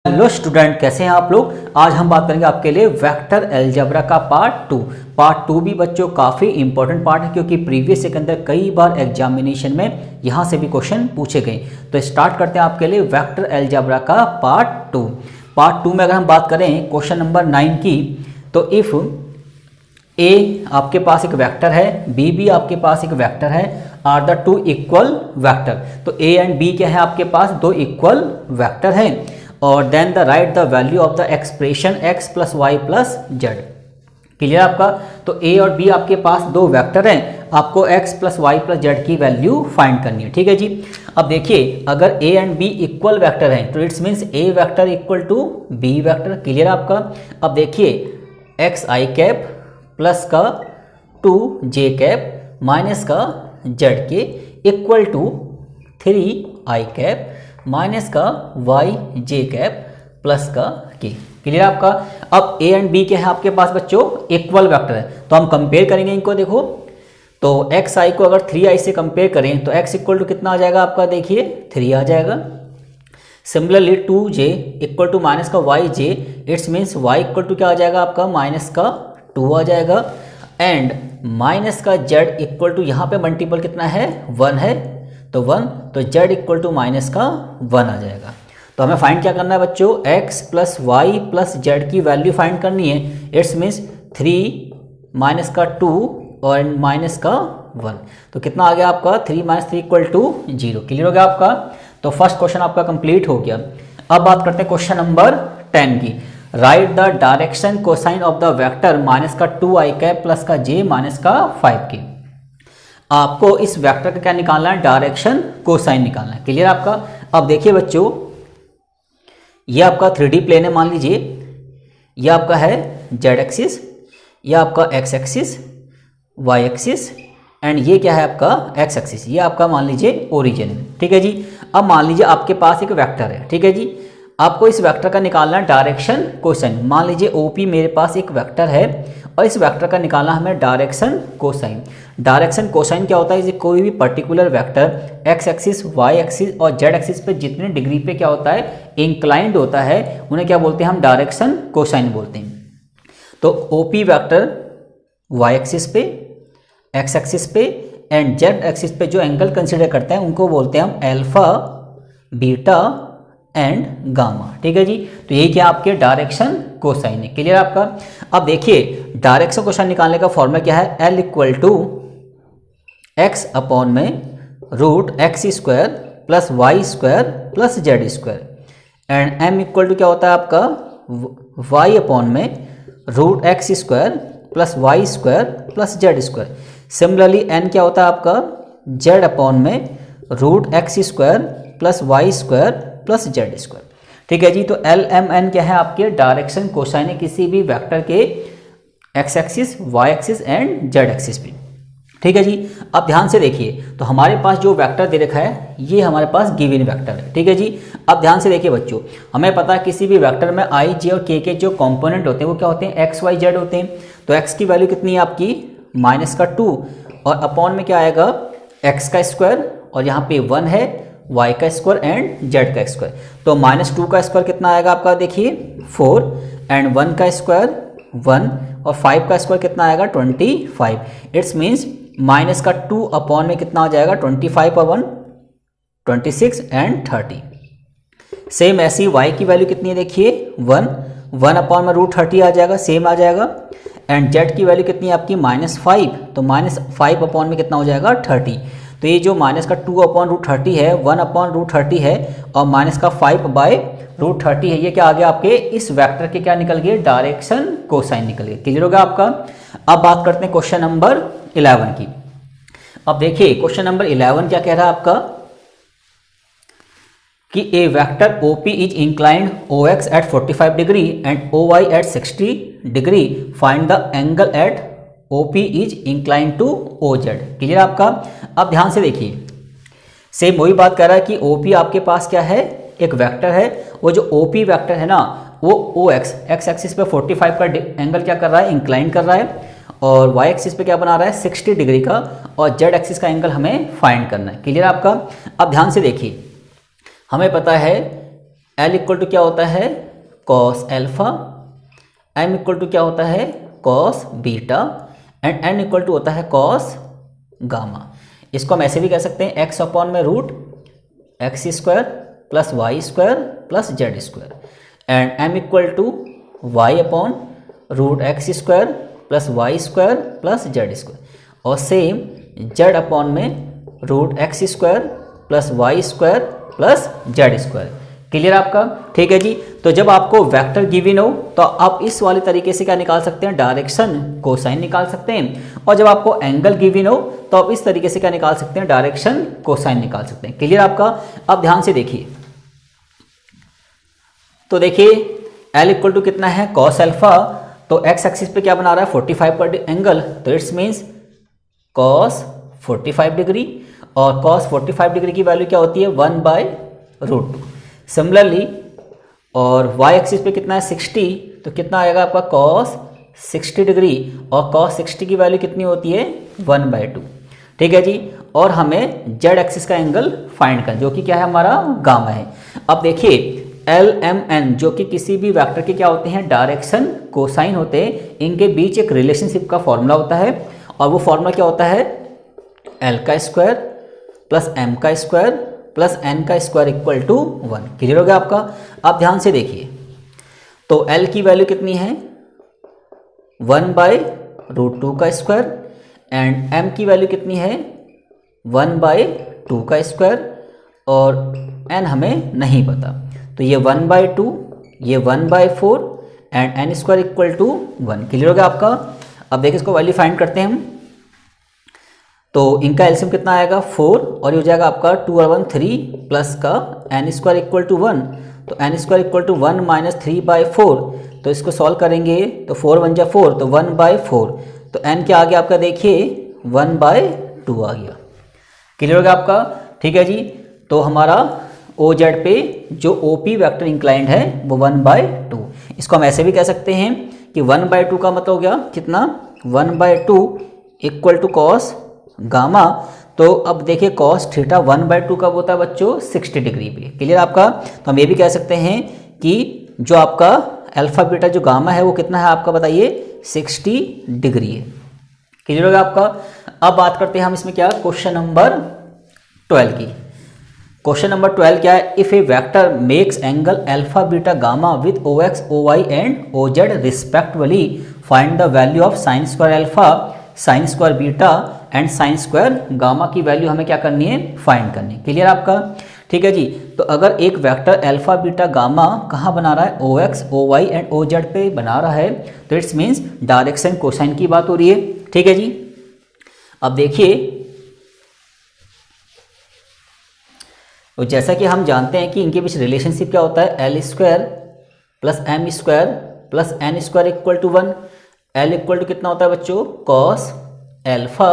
Hello student, कैसे हैं आप लोग। आज हम बात करेंगे आपके लिए वेक्टर अलजेब्रा का पार्ट टू भी बच्चों काफ़ी इंपॉर्टेंट पार्ट है, क्योंकि प्रीवियस के अंदर कई बार एग्जामिनेशन में यहाँ से भी क्वेश्चन पूछे गए। तो स्टार्ट करते हैं आपके लिए वेक्टर अलजेब्रा का पार्ट टू में अगर हम बात करें क्वेश्चन नंबर 9 की, तो इफ़ ए आपके पास एक वेक्टर है, बी भी आपके पास एक वेक्टर है, are the two equal vector. तो ए एंड बी क्या है, आपके पास दो इक्वल वेक्टर है। और then the write the value of the expression x plus y plus z. Clear आपका। तो ए और बी आपके पास दो वेक्टर हैं, आपको x plus y plus z की वैल्यू फाइंड करनी है। ठीक है जी। अब देखिए, अगर a and b equal vector हैं तो it's means a vector equal to b vector. Clear आपका। अब देखिए, एक्स आई कैप प्लस का 2j कैप माइनस का z के equal to 3i cap minus का वाई जे कैप प्लस का के। क्लियर आपका। अब ए एंड बी के हैं आपके पास बच्चों इक्वल वेक्टर है, तो हम कंपेयर करेंगे इनको। देखो, तो एक्स आई को अगर 3i से कंपेयर करें तो x इक्वल टू कितना आ जाएगा आपका, देखिए 3 आ जाएगा। Similarly 2j equal to minus का Y J, it's means y equal to क्या आ जाएगा आपका, माइनस का 2 आ जाएगा। एंड माइनस का z इक्वल टू यहाँ पे मल्टीपल कितना है, 1 है, तो 1, तो z इक्वल टू माइनस का 1 आ जाएगा। तो हमें फाइंड क्या करना है बच्चों, x plus y plus z की वैल्यू फाइंड करनी है। इट्स मीन्स 3 माइनस का 2 और माइनस का 1, तो कितना आ गया आपका 3 माइनस 3 इक्वल टू 0। क्लियर हो गया आपका। तो फर्स्ट क्वेश्चन आपका कंप्लीट हो गया। अब बात करते हैं क्वेश्चन नंबर 10 की। Right the direction cosine of the vector minus का 2i कैप प्लस का j माइनस का 5k। आपको इस वेक्टर का क्या निकालना है, डायरेक्शन कोसाइन निकालना है। क्लियर आपका। अब देखिए बच्चों, ये आपका 3D प्लेन है, मान लीजिए ये आपका है z एक्सिस, ये आपका x axis, y axis, and ये क्या है आपका x एक्सिस, ये आपका मान लीजिए ओरिजिन है। ठीक है जी। अब मान लीजिए आपके पास एक वेक्टर है। ठीक है जी। आपको इस वेक्टर का निकालना है डायरेक्शन कोसाइन। मान लीजिए OP मेरे पास एक वेक्टर है और इस वेक्टर का निकालना हमें डायरेक्शन कोसाइन। डायरेक्शन कोसाइन क्या होता है, इसे कोई भी particular vector x axis, y axis और z एक्सिस पे जितने डिग्री पे क्या होता है, इंक्लाइंड होता है, उन्हें क्या बोलते हैं हम, डायरेक्शन कोसाइन बोलते हैं। तो OP वेक्टर y एक्सिस पे, x एक्सिस पे एंड z एक्सिस पे जो एंगल कंसिडर करते हैं उनको बोलते हैं हम अल्फा, बीटा एंड गामा। ठीक है जी। तो यही क्या आपके डायरेक्शन कोसाइन है। क्लियर आपका। अब देखिए, डायरेक्शन कोसाइन निकालने का फॉर्मूला क्या है, L equal to x upon में root x square plus y square plus z square and m equal to क्या होता है आपका y अपॉन में root x square plus y square plus z square. Similarly n क्या होता है आपका z अपॉन में root x square plus y square plus z square. ठीक है जी। तो LMN क्या है आपके डायरेक्शन कोसाइन है किसी भी वेक्टर के x axis, y axis and z axis पे। ठीक है जी। अब ध्यान से देखिए, तो हमारे पास जो वेक्टर दे रखा है ये हमारे पास गिवन वेक्टर है। ठीक है जी। अब ध्यान से देखिए बच्चों, हमें पता है किसी भी वेक्टर में i, j और k के जो कंपोनेंट होते हैं वो क्या होते हैं, x, y, z होते हैं। तो x की वैल्यू कितनी है आपकी, माइनस का 2 और अपॉन में क्या आएगा, x का स्क्वायर और यहाँ पे 1 है, y का स्क्वायर एंड z का स्क्वायर। तो -2 का स्क्वायर कितना आएगा आपका, देखिए 4 एंड 1 का स्क्वायर 1 और 5 का स्क्वायर कितना आएगा 25। इट्स मीन्स माइनस का 2 अपॉन में कितना आ जाएगा 25 और 1 26 एंड 30। सेम ऐसी y की वैल्यू कितनी है, देखिए 1 अपॉन में रूट 30 आ जाएगा, सेम आ जाएगा। एंड z की वैल्यू कितनी है आपकी -5, तो -5 अपॉन में कितना हो जाएगा 30। तो ये जो माइनस का 2 अपॉन रूट 30 है, 1 अपॉन रूट 30 है और माइनस का 5 बाय रूट 30 है, ये क्या आ गया आपके इस वेक्टर के क्या निकल गए, डायरेक्शन कोसाइन निकल गए। क्लियर होगा आपका। अब बात करते हैं क्वेश्चन नंबर 11 की। अब देखिए क्वेश्चन नंबर 11 क्या कह रहा है आपका कि a vector OP is inclined OX at 45 degree and OY at 60 degree, find the angle at OP is inclined to OZ। Clear आपका। अब ध्यान से देखिए, सेम वही बात कर रहा है कि OP आपके पास क्या है, एक वेक्टर है। वो जो OP वेक्टर है ना, वो OX एक्स एक्सिस पे 45 का एंगल क्या कर रहा है, इंक्लाइन कर रहा है, और y एक्सिस पे क्या बना रहा है 60 डिग्री का, और z एक्सिस का एंगल हमें फाइंड करना है। क्लियर आपका। अब ध्यान से देखिए, हमें पता है L इक्वल टू क्या होता है cos alpha, M equal to क्या होता है cos beta and N equal to होता है कॉस गामा। इसको हम ऐसे भी कह सकते हैं x अपॉन में root x square plus y square plus z square and M equal to y upon root x square plus y square plus z square और सेम जेड अपॉन में root x square plus y square plus z square. Clear आपका? ठीक है जी। तो जब आपको vector given हो तो आप इस वाले तरीके से क्या निकाल सकते हैं डायरेक्शन कोसाइन निकाल सकते हैं, और जब आपको एंगल गिवन हो तो आप इस तरीके से क्या निकाल सकते हैं डायरेक्शन कोसाइन निकाल सकते हैं। क्लियर आपका? अब ध्यान से देखिए, तो देखिए L इक्वल टू कितना है कॉस अल्फा, तो एक्स एक्सिस पे क्या बना रहा है 45 पर एंगल, तो इट्स मीन्स कॉस 45 डिग्री और कॉस 45 डिग्री की वैल्यू क्या होती है 1/√2। सिमिलरली और y एक्सिस पे कितना है 60, तो कितना आएगा आपका कॉस 60 डिग्री और कॉस 60 की वैल्यू कितनी होती है 1/2। ठीक है जी। और हमें z एक्सिस का एंगल फाइंड करना जो कि क्या है हमारा गामा है। अब देखिए L M N जो कि किसी भी वेक्टर के क्या होते हैं डायरेक्शन कोसाइन होते हैं, इनके बीच एक रिलेशनशिप का फॉर्मूला होता है और वो फॉर्मूला क्या होता है L का स्क्वायर प्लस M का स्क्वायर प्लस N का स्क्वायर इक्वल टू 1। क्लियर हो गया आपका? अब ध्यान से देखिए, तो L की वैल्यू कितनी है 1/√2 का स्क्वायर एंड M की वैल्यू कितनी है 1/2 का स्क्वायर और N हमें नहीं पता, तो ये 1/2 ये 1/4 and N square equal to 1। Clear हो गया आपका? अब देखिए इसको वैल्यू फाइंड करते हैं हम, तो इनका एलसीएम कितना आएगा 4 और ये हो जाएगा आपका 2 और 1 3 प्लस का N स्क्वायर इक्वल टू 1, तो N square equal to 1 minus 3/4, तो इसको सॉल्व करेंगे तो 4 1 जा 4 तो 1/4, तो N क्या आ गया आपका देखिए 1/2 आ गया। क्लियर हो गया आपका? ठीक है जी। तो हमारा OZ पे जो OP वेक्टर इंक्लाइंड है वो 1/2, इसको हम ऐसे भी कह सकते हैं कि 1/2 का मतलब हो गया कितना 1/2 इक्वल टू कॉस गामा। तो अब देखिए कॉस थीटा 1/2 कब होता है बच्चों 60 डिग्री पे। क्लियर आपका? तो हम ये भी कह सकते हैं कि जो आपका अल्फा बीटा जो गामा है वो कितना है आपका बताइए 60 डिग्री है। क्लियर हो गया आपका? अब बात करते हैं हम इसमें क्या क्वेश्चन नंबर 12 की। क्वेश्चन नंबर 12 क्या है, if A vector makes angle alpha beta gamma with OX OY and OZ respectively find the value of sine square alpha sine square beta and sine square gamma की value हमें क्या करनी है find करनी है। Clear आपका? ठीक है जी। तो अगर एक वेक्टर अल्फा बीटा गामा कहाँ बना रहा है OX OY एंड OZ पे बना रहा है, तो इट्स मीन्स डायरेक्शन कोसाइन की बात हो रही है। ठीक है जी। अब देखिए, तो जैसा कि हम जानते हैं कि इनके बीच रिलेशनशिप क्या होता है L square plus M square plus N square equal to 1। L equal to कितना होता है बच्चों cos alpha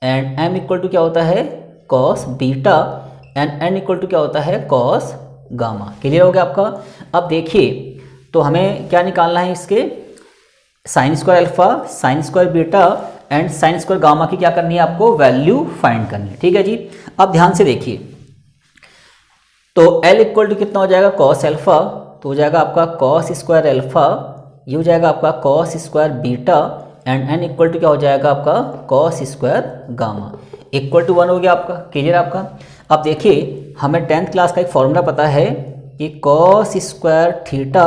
and M equal to क्या होता है cos beta and N equal to क्या होता है कॉस गामा। क्लियर हो गया आपका? अब देखिए, तो हमें क्या निकालना है इसके sign square alpha sine square beta and sine square gamma की क्या करनी है आपको वैल्यू फाइंड करनी है। ठीक है जी। अब ध्यान से देखिए, तो L इक्वल टू कितना हो जाएगा कॉस अल्फा, तो हो जाएगा आपका कॉस स्क्वायर अल्फा, ये हो जाएगा आपका cos square beta and N equal to क्या हो जाएगा आपका cos square gamma equal to 1 हो गया आपका। क्लियर आपका? अब देखिए हमें 10th क्लास का एक फॉर्मूला पता है कि कॉस स्क्वायर थीटा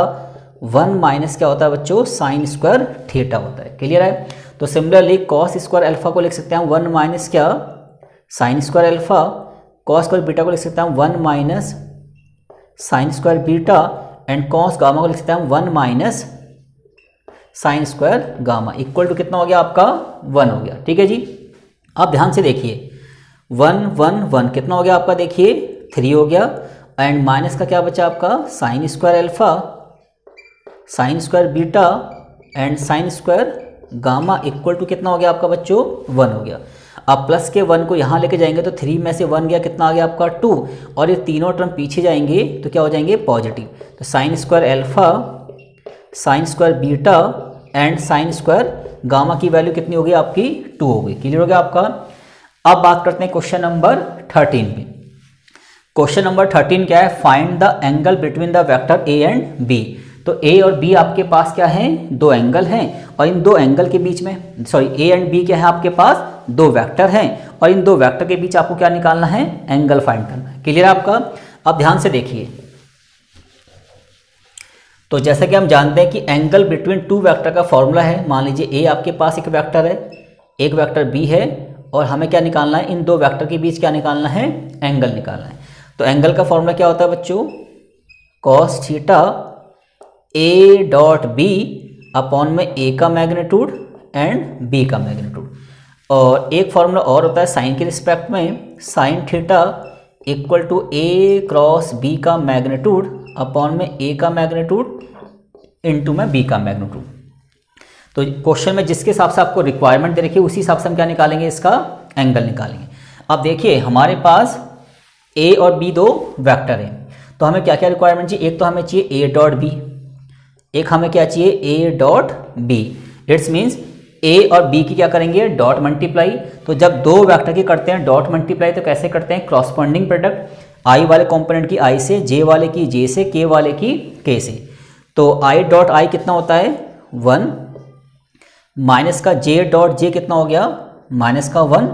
1 माइनस क्या होता है बच्चों साइन स्क्वायर थीटा होता है। क्लियर है? तो सिमिलरली कॉस स्क्वायर अल्फा को लिख सकते हैं 1 माइनस क्या sine square alpha, cos square beta को लिख सकता हूँ 1 minus sine square beta and cos gamma को लिख सकता हूँ 1 minus sine square gamma equal to कितना हो गया आपका 1 हो गया। ठीक है जी। अब ध्यान से देखिए 1 1 1 कितना हो गया आपका देखिए 3 हो गया एंड माइनस का क्या बचा आपका sine square alpha sine square beta and sine square gamma equal to कितना हो गया आपका बच्चों 1 हो गया। आप प्लस के 1 को यहाँ लेके जाएंगे तो 3 में से 1 गया कितना आ गया आपका 2 और ये तीनों टर्म पीछे जाएंगे तो क्या हो जाएंगे पॉजिटिव। तो sign square alpha sine square beta and sine square gamma की वैल्यू कितनी हो गई आपकी 2 हो गई। क्लियर हो गया आपका? अब बात करते हैं क्वेश्चन नंबर 13 पे। क्वेश्चन नंबर 13 क्या है, find the angle between the vector A and B. तो ए और बी आपके पास क्या है, दो एंगल हैं, और इन दो एंगल के बीच में ए एंड बी क्या है आपके पास, दो वेक्टर हैं, और इन दो वेक्टर के बीच आपको क्या निकालना है, एंगल फाइंड करना है। क्लियर आपका। अब ध्यान से देखिए, तो जैसा कि हम जानते हैं कि एंगल बिटवीन टू वेक्टर का फॉर्मूला है, मान लीजिए ए आपके पास एक वेक्टर है, एक वेक्टर बी है, और हमें क्या निकालना है, इन दो वेक्टर के बीच क्या निकालना है, एंगल निकालना है। तो एंगल का फॉर्मूला क्या होता है बच्चों, cos theta A dot B upon में ए का मैग्नीट्यूड एंड बी का मैग्नीट्यूड, और एक फॉर्मूला और होता है साइन के रिस्पेक्ट में, sine theta equal to A cross B का मैग्नीट्यूड अपॉन में ए का मैग्नीट्यूड इनटू में बी का मैग्नीट्यूड। तो क्वेश्चन में जिसके हिसाब से आपको रिक्वायरमेंट दे रखी है उसी हिसाब से हम क्या निकालेंगे, इसका एंगल निकालेंगे। अब देखिए हमारे पास ए और बी दो वेक्टर हैं, तो हमें क्या क्या रिक्वायरमेंट चाहिए, एक तो हमें चाहिए ए डॉट बी, एक हमें क्या चाहिए, a dot b. It's means a और बी की क्या करेंगे, डॉट मल्टीप्लाई। तो जब दो वेक्टर की करते हैं डॉट मल्टीप्लाई तो कैसे करते हैं, क्रॉसपोंडिंग प्रोडक्ट, आई वाले कंपोनेंट की आई से, जे वाले की जे से, के वाले की के से। तो आई डॉट आई कितना होता है 1, माइनस का जे डॉट जे कितना हो गया, माइनस का 1,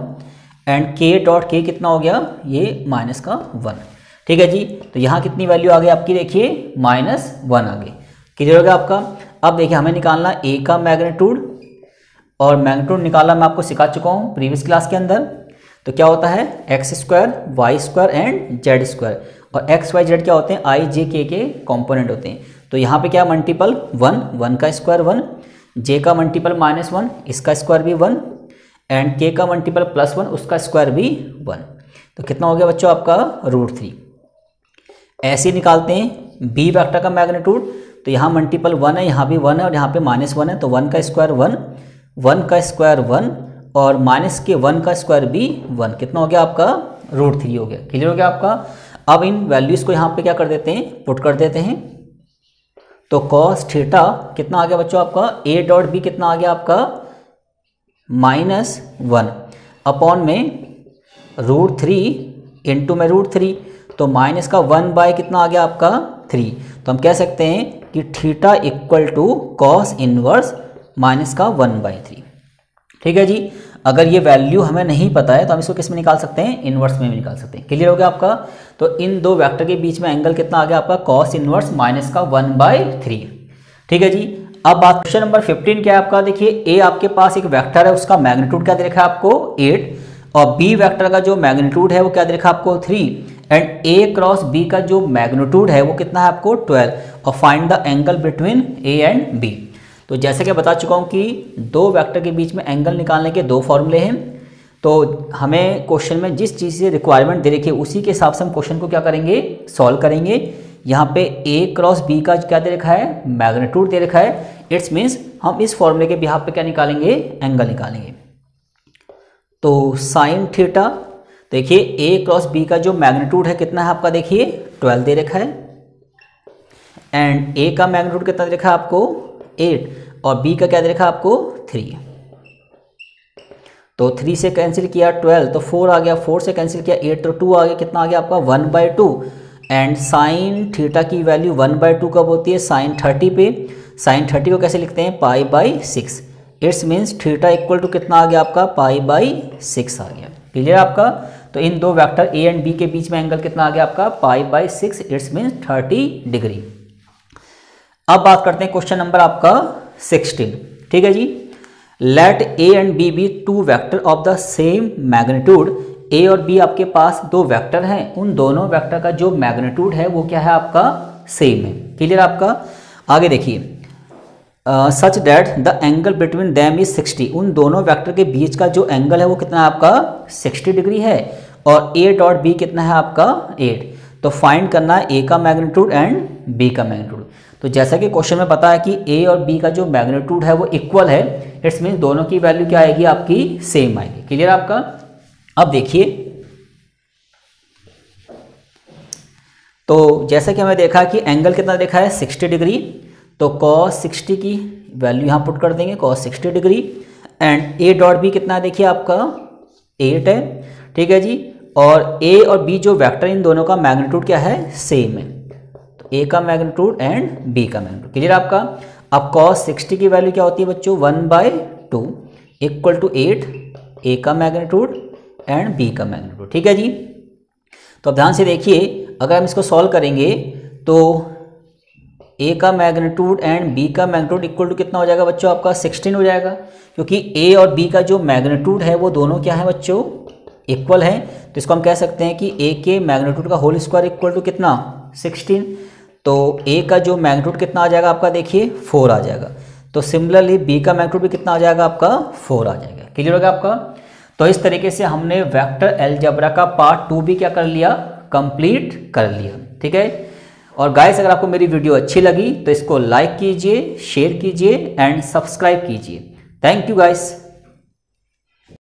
एंड के डॉट के कितना हो गया, ये माइनस का 1। ठीक है जी। तो यहाँ कितनी वैल्यू आ गई आपकी, देखिए -1 आ गई। क्लियर हो गया आपका। अब देखिए हमें निकालना ए का मैग्नीट्यूड, और मैग्नीट्यूड निकालना मैं आपको सिखा चुका हूँ प्रीवियस क्लास के अंदर। तो क्या होता है, x square y square and z square, और एक्स वाई जेड क्या होते हैं, आई जे के कॉम्पोनेंट होते हैं। तो यहाँ पे क्या मल्टीपल 1 का स्क्वायर 1, जे का मल्टीपल -1 इसका स्क्वायर भी 1, एंड के का मल्टीपल +1 उसका स्क्वायर भी 1। तो कितना हो गया बच्चों आपका √3। ऐसे ही निकालते हैं बी वेक्टर का मैग्नीट्यूड। तो यहाँ मल्टीपल 1 है, यहाँ भी 1 है, और यहाँ पे -1 है, तो 1 का स्क्वायर 1, 1 का स्क्वायर 1, और माइनस के 1 का स्क्वायर भी 1। कितना हो गया आपका, √3 हो गया। क्लियर हो गया आपका। अब इन वैल्यूज को यहाँ पे क्या कर देते हैं, पुट कर देते हैं। तो कॉस थीटा कितना आ गया बच्चों आपका, ए डॉट बी कितना आ गया आपका -1 अपॉन में √3 इंटू में √3, तो माइनस का 1 बाय कितना आ गया आपका 3। तो हम कह सकते हैं कि theta equal to cos inverse minus का 1/3। ठीक है जी। अगर ये वैल्यू हमें नहीं पता है तो हम इसको किस में निकाल सकते हैं, इनवर्स में भी निकाल सकते हैं। क्लियर हो गया आपका। तो इन दो वेक्टर के बीच में एंगल कितना आ गया आपका, कॉस इनवर्स माइनस का 1/3। ठीक है जी। अब बात क्वेश्चन नंबर 15 क्या है आपका, देखिए ए आपके पास एक वेक्टर है, उसका मैग्नीट्यूड क्या दे रखा है आपको 8, और बी वेक्टर का जो मैग्नीट्यूड है वो क्या दे रखा है आपको 3, एंड ए क्रॉस बी का जो मैग्नीट्यूड है वो कितना है आपको 12, और find the angle between A and B. तो जैसे कि बता चुका हूँ कि दो वेक्टर के बीच में एंगल निकालने के दो फॉर्मूले हैं। तो हमें क्वेश्चन में जिस चीज़ से रिक्वायरमेंट दे रखी है उसी के हिसाब से हम क्वेश्चन को क्या करेंगे, सॉल्व करेंगे। यहाँ पे ए क्रॉस बी का क्या दे रखा है, मैग्नीट्यूड दे रखा है। इट्स मीन्स हम इस फॉर्मूले के बिहाफ पे क्या निकालेंगे, एंगल निकालेंगे। तो साइन थीटा, देखिए ए क्रॉस बी का जो मैग्नीट्यूड है कितना है आपका, देखिए 12 दे रखा है, एंड ए का मैग्नीट्यूड कितना दे रखा है आपको 8, और बी का क्या दे रखा है आपको 3। तो 3 से कैंसिल किया 12 तो 4 आ गया, 4 से कैंसिल किया 8 तो 2 आ गया, कितना आ गया आपका 1/2। एंड साइन थीटा की वैल्यू 1/2 कब होती है, साइन 30 पे। साइन 30 को कैसे लिखते हैं, π/6। It's means theta equal to कितना आ गया आपका π/6 आ गया। क्लियर आपका। तो इन दो वेक्टर ए एंड बी के बीच में एंगल कितना आ गया आपका π/6, इट्स मीन्स 30 डिग्री। अब बात करते हैं क्वेश्चन नंबर आपका 16। ठीक है जी। Let a and b be two vector of the same magnitude. A और बी आपके पास दो वेक्टर हैं, उन दोनों वेक्टर का जो मैग्नीट्यूड है वो क्या है आपका सेम है। क्लियर आपका। आगे देखिए, such that the angle between them is 60। उन दोनों वेक्टर के बीच का जो एंगल है वो कितना है आपका 60 डिग्री है, और ए डॉट बी कितना है आपका 8। तो फाइंड करना है ए का मैग्नीट्यूड एंड बी का मैग्नीट्यूड। तो जैसा कि क्वेश्चन में पता है कि ए और बी का जो मैग्नीट्यूड है वो इक्वल है, इट्स मीन दोनों की वैल्यू क्या आएगी आपकी सेम आएगी। क्लियर आपका। अब देखिए, तो जैसा कि हमें देखा कि एंगल कितना देखा है 60 डिग्री, तो cos 60 की वैल्यू यहाँ पुट कर देंगे cos 60 डिग्री, एंड ए डॉट बी कितना देखिए आपका 8 है। ठीक है जी। और ए और बी जो वेक्टर इन दोनों का मैग्नीट्यूड क्या है, सेम है। तो ए का मैग्नीट्यूड एंड बी का मैग्नीट्यूड क्लियर आपका। अब cos 60 की वैल्यू क्या होती है बच्चों, 1/2 इक्वल टू 8 ए का मैग्नीट्यूड एंड बी का मैग्नीट्यूड। ठीक है जी। तो अब ध्यान से देखिए, अगर हम इसको सॉल्व करेंगे तो ए का मैग्नीट्यूड एंड बी का मैग्नीट्यूड इक्वल टू कितना हो जाएगा बच्चों, आपका 16 हो जाएगा, क्योंकि ए और बी का जो मैग्नीट्यूड है वो दोनों क्या है बच्चों, इक्वल है। तो इसको हम कह सकते हैं कि ए के मैग्नीट्यूड का होल स्क्वायर इक्वल टू कितना, 16। तो ए का जो मैग्नीट्यूड कितना आ जाएगा आपका, देखिए 4 आ जाएगा। तो सिमिलरली बी का मैग्नीट्यूड भी कितना आ जाएगा आपका, 4 आ जाएगा। क्लियर होगा आपका। तो इस तरीके से हमने वेक्टर अलजेब्रा का पार्ट 2 भी क्या कर लिया, कंप्लीट कर लिया। ठीक है। और गाइस अगर आपको मेरी वीडियो अच्छी लगी तो इसको लाइक कीजिए, शेयर कीजिए एंड सब्सक्राइब कीजिए। Thank you guys.